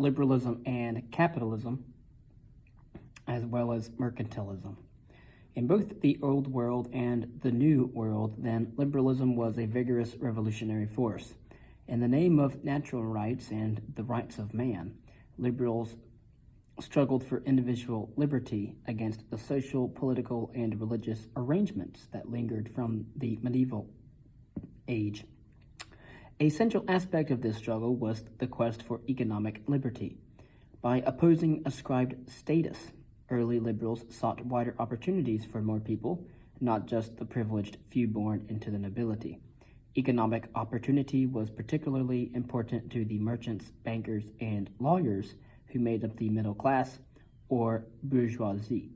liberalism and capitalism, as well as mercantilism. In both the Old World and the New World, then, liberalism was a vigorous revolutionary force. In the name of natural rights and the rights of man, liberals struggled for individual liberty against the social, political, and religious arrangements that lingered from the medieval age. A central aspect of this struggle was the quest for economic liberty. By opposing ascribed status, early liberals sought wider opportunities for more people, not just the privileged few born into the nobility. Economic opportunity was particularly important to the merchants, bankers, and lawyers who made up the middle class, or bourgeoisie.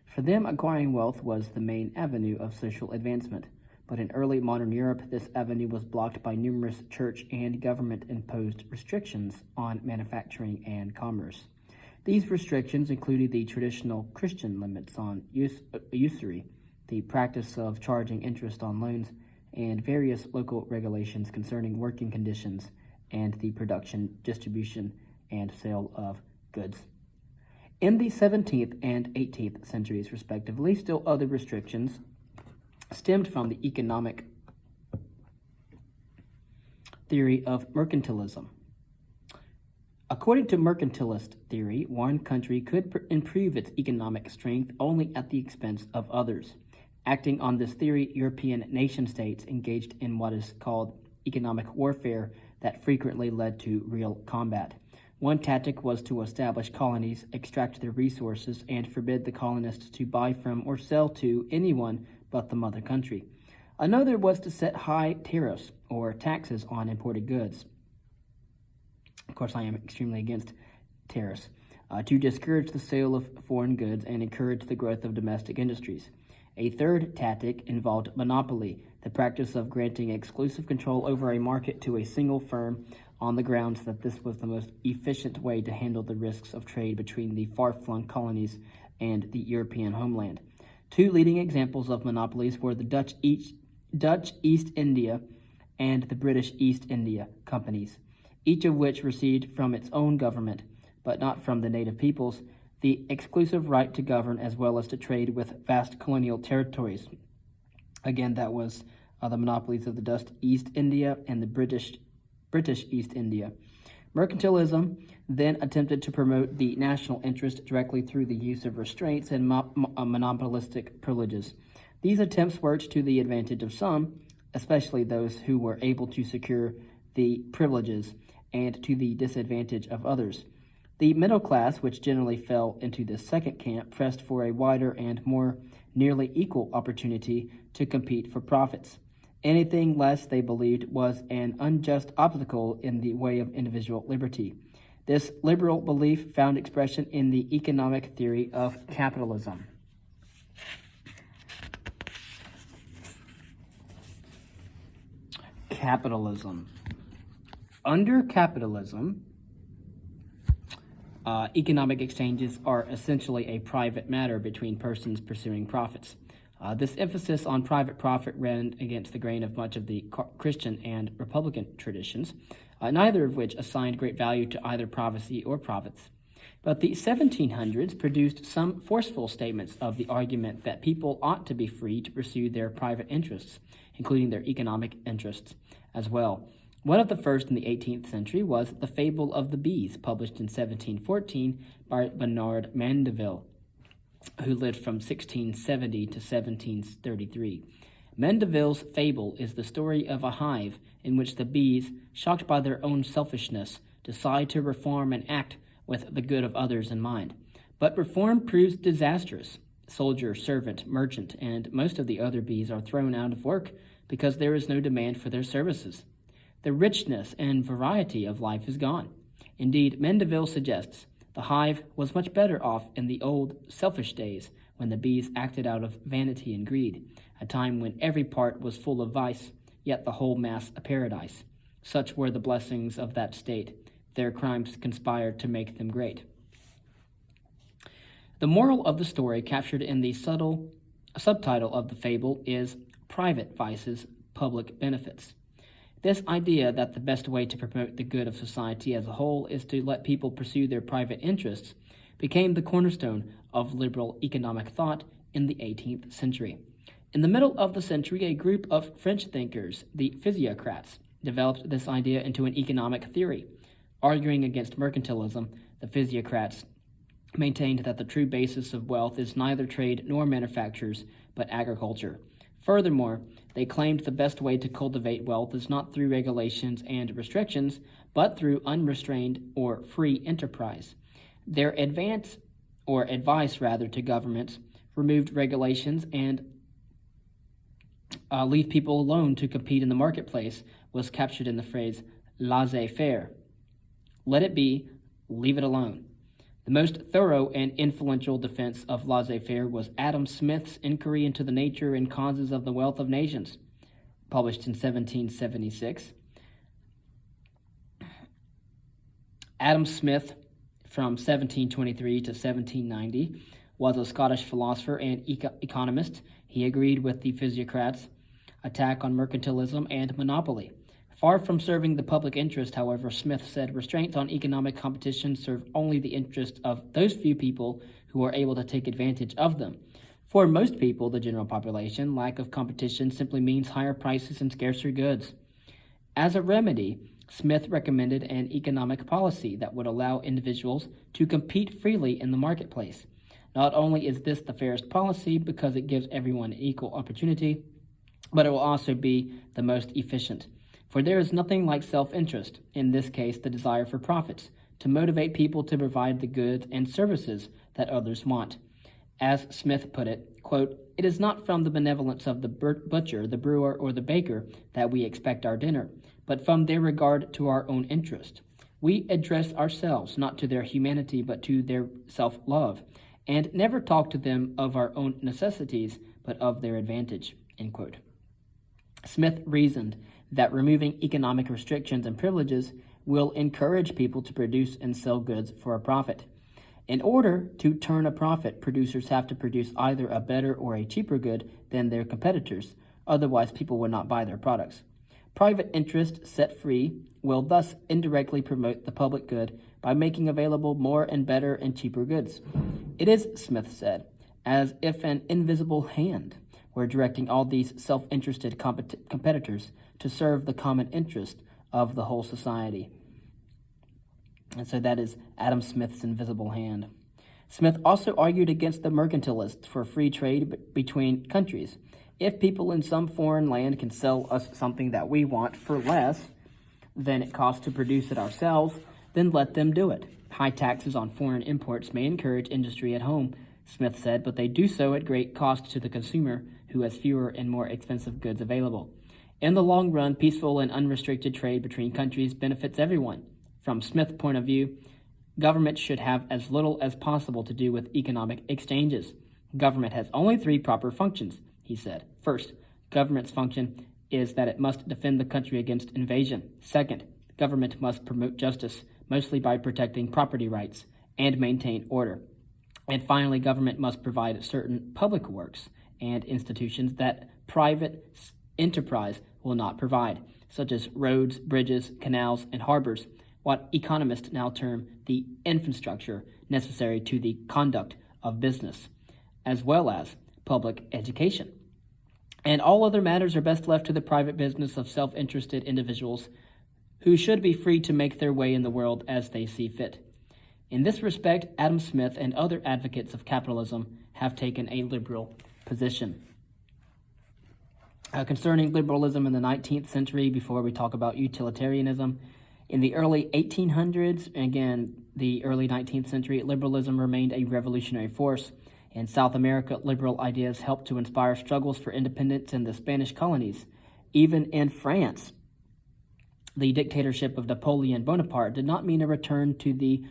For them, acquiring wealth was the main avenue of social advancement, but in early modern Europe, this avenue was blocked by numerous church and government-imposed restrictions on manufacturing and commerce. These restrictions included the traditional Christian limits on usury, the practice of charging interest on loans, and various local regulations concerning working conditions and the production, distribution, and sale of goods. In the 17th and 18th centuries, respectively, still other restrictions stemmed from the economic theory of mercantilism. According to mercantilist theory, one country could improve its economic strength only at the expense of others. Acting on this theory, European nation-states engaged in what is called economic warfare that frequently led to real combat. One tactic was to establish colonies, extract their resources, and forbid the colonists to buy from or sell to anyone but the mother country. Another was to set high tariffs or taxes on imported goods. Of course, I am extremely against tariffs, to discourage the sale of foreign goods and encourage the growth of domestic industries. A third tactic involved monopoly, the practice of granting exclusive control over a market to a single firm on the grounds that this was the most efficient way to handle the risks of trade between the far-flung colonies and the European homeland. Two leading examples of monopolies were the Dutch East India and the British East India Companies, each of which received from its own government, but not from the native peoples, the exclusive right to govern as well as to trade with vast colonial territories. Again, that was the monopolies of the Dutch East India and the British East India. Mercantilism then attempted to promote the national interest directly through the use of restraints and monopolistic privileges. These attempts worked to the advantage of some, especially those who were able to secure the privileges, and to the disadvantage of others. The middle class, which generally fell into this second camp, pressed for a wider and more nearly equal opportunity to compete for profits. Anything less, they believed, was an unjust obstacle in the way of individual liberty. This liberal belief found expression in the economic theory of capitalism. Capitalism. Under capitalism, economic exchanges are essentially a private matter between persons pursuing profits. This emphasis on private profit ran against the grain of much of the Christian and Republican traditions, neither of which assigned great value to either privacy or profits. But the 1700s produced some forceful statements of the argument that people ought to be free to pursue their private interests, including their economic interests as well. One of the first in the 18th century was The Fable of the Bees, published in 1714 by Bernard Mandeville, who lived from 1670 to 1733. Mandeville's fable is the story of a hive in which the bees, shocked by their own selfishness, decide to reform and act with the good of others in mind. But reform proves disastrous. Soldier, servant, merchant, and most of the other bees are thrown out of work because there is no demand for their services. The richness and variety of life is gone. Indeed, Mandeville suggests the hive was much better off in the old selfish days when the bees acted out of vanity and greed, a time when every part was full of vice, yet the whole mass a paradise. Such were the blessings of that state. Their crimes conspired to make them great. The moral of the story, captured in the subtitle of the fable, is Private Vices, Public Benefits. This idea that the best way to promote the good of society as a whole is to let people pursue their private interests became the cornerstone of liberal economic thought in the 18th century. In the middle of the century, a group of French thinkers, the physiocrats, developed this idea into an economic theory. Arguing against mercantilism, the physiocrats maintained that the true basis of wealth is neither trade nor manufactures, but agriculture. Furthermore, they claimed the best way to cultivate wealth is not through regulations and restrictions, but through unrestrained or free enterprise. Their advice to governments removed regulations and leave people alone to compete in the marketplace was captured in the phrase laissez-faire. Let it be, leave it alone. The most thorough and influential defense of laissez-faire was Adam Smith's Inquiry into the Nature and Causes of the Wealth of Nations, published in 1776. Adam Smith, from 1723 to 1790, was a Scottish philosopher and economist. He agreed with the physiocrats' attack on mercantilism and monopoly. Far from serving the public interest, however, Smith said restraints on economic competition serve only the interests of those few people who are able to take advantage of them. For most people, the general population, lack of competition simply means higher prices and scarcer goods. As a remedy, Smith recommended an economic policy that would allow individuals to compete freely in the marketplace. Not only is this the fairest policy because it gives everyone equal opportunity, but it will also be the most efficient. For there is nothing like self-interest, in this case the desire for profits, to motivate people to provide the goods and services that others want. As Smith put it, quote, "It is not from the benevolence of the butcher, the brewer, or the baker that we expect our dinner, but from their regard to our own interest. We address ourselves not to their humanity but to their self-love, and never talk to them of our own necessities but of their advantage," end quote. Smith reasoned that removing economic restrictions and privileges will encourage people to produce and sell goods for a profit. In order to turn a profit, producers have to produce either a better or a cheaper good than their competitors, otherwise people will not buy their products. Private interest, set free, will thus indirectly promote the public good by making available more and better and cheaper goods. It is, Smith said, as if an invisible hand were directing all these self-interested competitors to serve the common interest of the whole society. And so that is Adam Smith's invisible hand. Smith also argued against the mercantilists for free trade between countries. If people in some foreign land can sell us something that we want for less than it costs to produce it ourselves, then let them do it. High taxes on foreign imports may encourage industry at home, Smith said, but they do so at great cost to the consumer, who has fewer and more expensive goods available. In the long run, peaceful and unrestricted trade between countries benefits everyone. From Smith's point of view, government should have as little as possible to do with economic exchanges. Government has only three proper functions, he said. First, government's function is that it must defend the country against invasion. Second, government must promote justice, mostly by protecting property rights, and maintain order. And finally, government must provide certain public works and institutions that private enterprise will not provide, such as roads, bridges, canals, and harbors, what economists now term the infrastructure necessary to the conduct of business, as well as public education. And all other matters are best left to the private business of self-interested individuals who should be free to make their way in the world as they see fit. In this respect, Adam Smith and other advocates of capitalism have taken a liberal position. Concerning liberalism in the 19th century, before we talk about utilitarianism, in the early 1800s, again, the early 19th century, liberalism remained a revolutionary force. In South America, liberal ideas helped to inspire struggles for independence in the Spanish colonies. Even in France, the dictatorship of Napoleon Bonaparte did not mean a return to the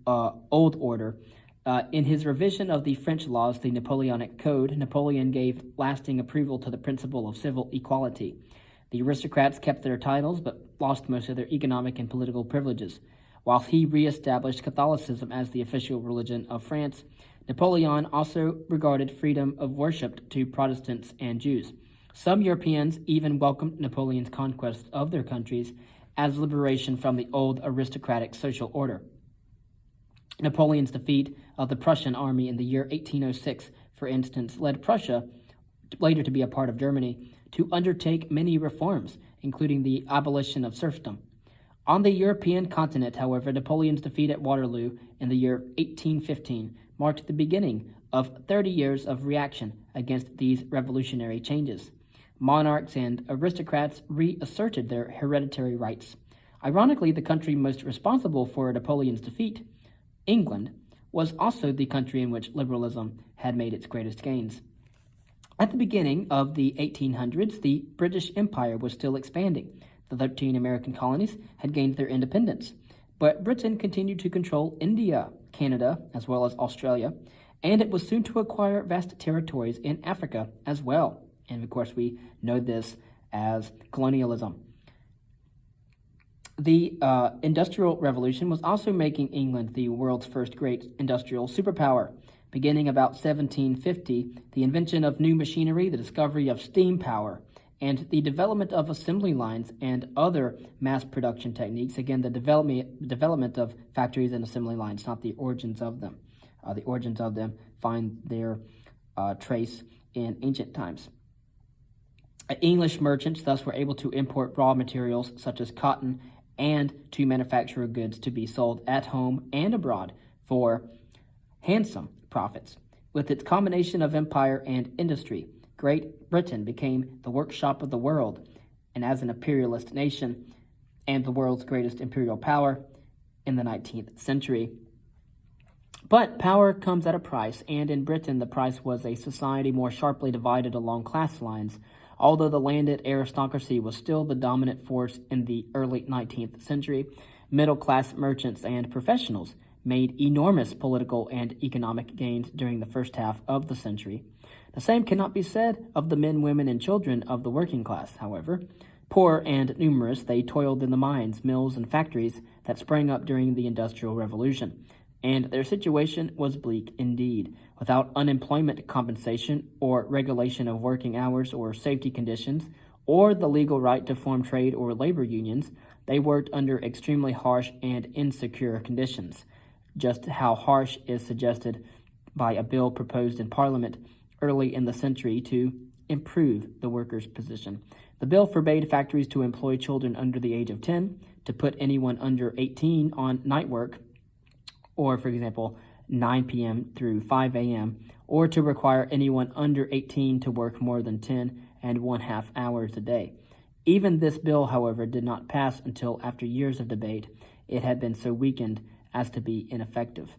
old order. In his revision of the French laws, the Napoleonic Code, Napoleon gave lasting approval to the principle of civil equality. The aristocrats kept their titles, but lost most of their economic and political privileges. While he re-established Catholicism as the official religion of France, Napoleon also regarded freedom of worship to Protestants and Jews. Some Europeans even welcomed Napoleon's conquest of their countries as liberation from the old aristocratic social order. Napoleon's defeat of the Prussian army in the year 1806, for instance, led Prussia, later to be a part of Germany, to undertake many reforms, including the abolition of serfdom. On the European continent, however, Napoleon's defeat at Waterloo in the year 1815 marked the beginning of 30 years of reaction against these revolutionary changes. Monarchs and aristocrats reasserted their hereditary rights. Ironically, the country most responsible for Napoleon's defeat, England, was also the country in which liberalism had made its greatest gains. At the beginning of the 1800s, the British Empire was still expanding. The 13 American colonies had gained their independence, but Britain continued to control India, Canada, as well as Australia, and it was soon to acquire vast territories in Africa as well. And of course, we know this as colonialism. The Industrial Revolution was also making England the world's first great industrial superpower. Beginning about 1750, the invention of new machinery, the discovery of steam power, and the development of assembly lines and other mass production techniques. Again, the development of factories and assembly lines, not the origins of them. The origins of them find their trace in ancient times. English merchants thus were able to import raw materials such as cotton and to manufacture goods to be sold at home and abroad for handsome profits. With its combination of empire and industry, Great Britain became the workshop of the world, and as an imperialist nation and the world's greatest imperial power in the 19th century. But power comes at a price, and in Britain the price was a society more sharply divided along class lines. Although the landed aristocracy was still the dominant force in the early 19th century, middle-class merchants and professionals made enormous political and economic gains during the first half of the century. The same cannot be said of the men, women, and children of the working class, however. Poor and numerous, they toiled in the mines, mills, and factories that sprang up during the Industrial Revolution, and their situation was bleak indeed. Without unemployment compensation or regulation of working hours or safety conditions, or the legal right to form trade or labor unions, they worked under extremely harsh and insecure conditions. Just how harsh is suggested by a bill proposed in Parliament early in the century to improve the workers' position. The bill forbade factories to employ children under the age of 10, to put anyone under 18 on night work, or, for example, 9 p.m. through 5 a.m., or to require anyone under 18 to work more than 10.5 hours a day. Even this bill, however, did not pass until after years of debate. It had been so weakened as to be ineffective.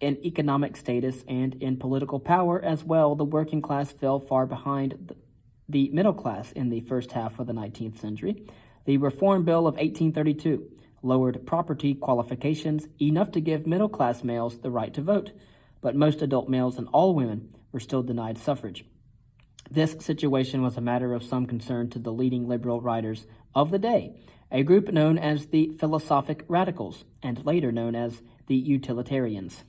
In economic status and in political power as well, the working class fell far behind the middle class in the first half of the 19th century. The Reform Bill of 1832 lowered property qualifications enough to give middle-class males the right to vote, but most adult males and all women were still denied suffrage. This situation was a matter of some concern to the leading liberal writers of the day, a group known as the Philosophic Radicals, and later known as the Utilitarians.